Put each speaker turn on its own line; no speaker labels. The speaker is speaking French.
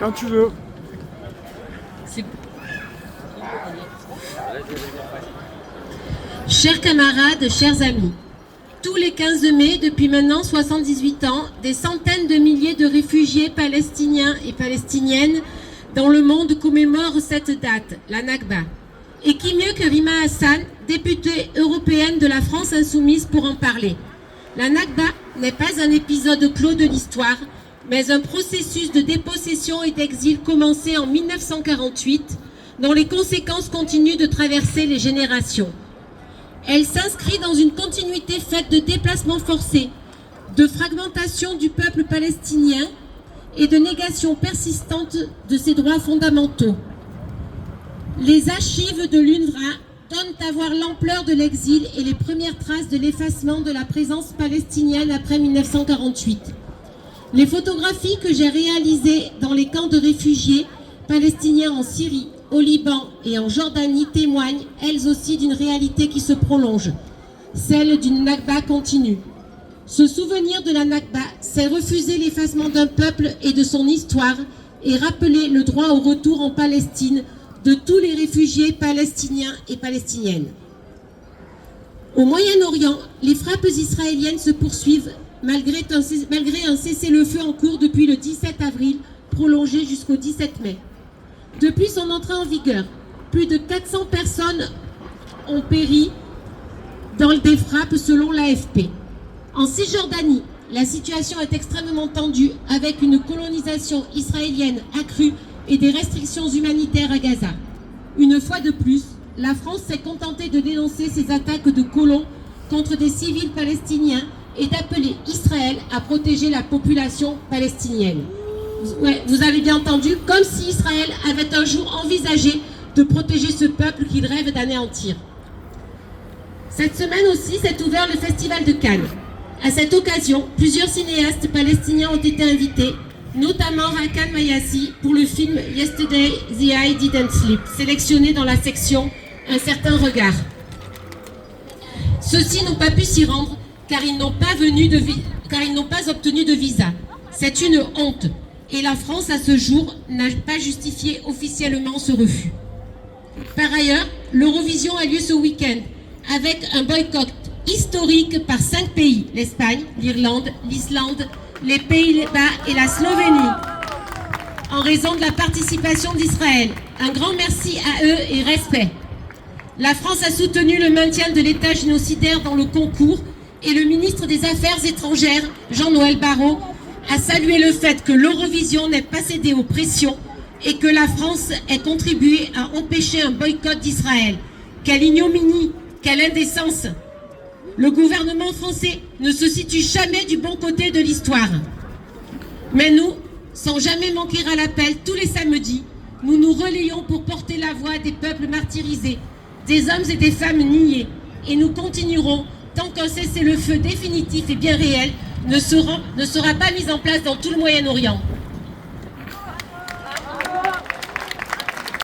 Quand tu veux.
Chers camarades, chers amis, tous les 15 mai, depuis maintenant 78 ans, des centaines de milliers de réfugiés palestiniens et palestiniennes dans le monde commémorent cette date, la Nakba. Et qui mieux que Rima Hassan, députée européenne de la France insoumise, pour en parler. La Nakba n'est pas un épisode clos de l'histoire, mais un processus de dépossession et d'exil commencé en 1948, dont les conséquences continuent de traverser les générations. Elle s'inscrit dans une continuité faite de déplacements forcés, de fragmentation du peuple palestinien et de négation persistante de ses droits fondamentaux. Les archives de l'UNRWA donnent à voir l'ampleur de l'exil et les premières traces de l'effacement de la présence palestinienne après 1948. Les photographies que j'ai réalisées dans les camps de réfugiés palestiniens en Syrie, au Liban et en Jordanie témoignent, elles aussi, d'une réalité qui se prolonge, celle d'une Nakba continue. Se souvenir de la Nakba, c'est refuser l'effacement d'un peuple et de son histoire et rappeler le droit au retour en Palestine de tous les réfugiés palestiniens et palestiniennes. Au Moyen-Orient, les frappes israéliennes se poursuivent malgré un cessez-le-feu en cours depuis le 17 avril, prolongé jusqu'au 17 mai. Depuis son entrée en vigueur, plus de 400 personnes ont péri dans des frappes selon l'AFP. En Cisjordanie, la situation est extrêmement tendue avec une colonisation israélienne accrue et des restrictions humanitaires à Gaza. Une fois de plus, la France s'est contentée de dénoncer ces attaques de colons contre des civils palestiniens et d'appeler Israël à protéger la population palestinienne. Ouais, vous avez bien entendu, comme si Israël avait un jour envisagé de protéger ce peuple qu'il rêve d'anéantir. Cette semaine aussi s'est ouvert le Festival de Cannes. À cette occasion, plusieurs cinéastes palestiniens ont été invités, notamment Hakan Mayassi pour le film Yesterday the Eye Didn't Sleep, sélectionné dans la section Un certain regard. Ceux-ci n'ont pas pu s'y rendre car ils n'ont pas obtenu de visa. C'est une honte. Et la France, à ce jour, n'a pas justifié officiellement ce refus. Par ailleurs, l'Eurovision a lieu ce week-end avec un boycott historique par 5 pays, l'Espagne, l'Irlande, l'Islande, les Pays-Bas et la Slovénie, en raison de la participation d'Israël. Un grand merci à eux et respect. La France a soutenu le maintien de l'État génocidaire dans le concours et le ministre des Affaires étrangères, Jean-Noël Barrot, a salué le fait que l'Eurovision n'ait pas cédé aux pressions et que la France ait contribué à empêcher un boycott d'Israël. Quelle ignominie, quelle indécence! Le gouvernement français ne se situe jamais du bon côté de l'histoire. Mais nous, sans jamais manquer à l'appel tous les samedis, nous nous relayons pour porter la voix des peuples martyrisés, des hommes et des femmes niés. Et nous continuerons tant qu'un cessez-le-feu définitif et bien réel ne sera pas mis en place dans tout le Moyen-Orient.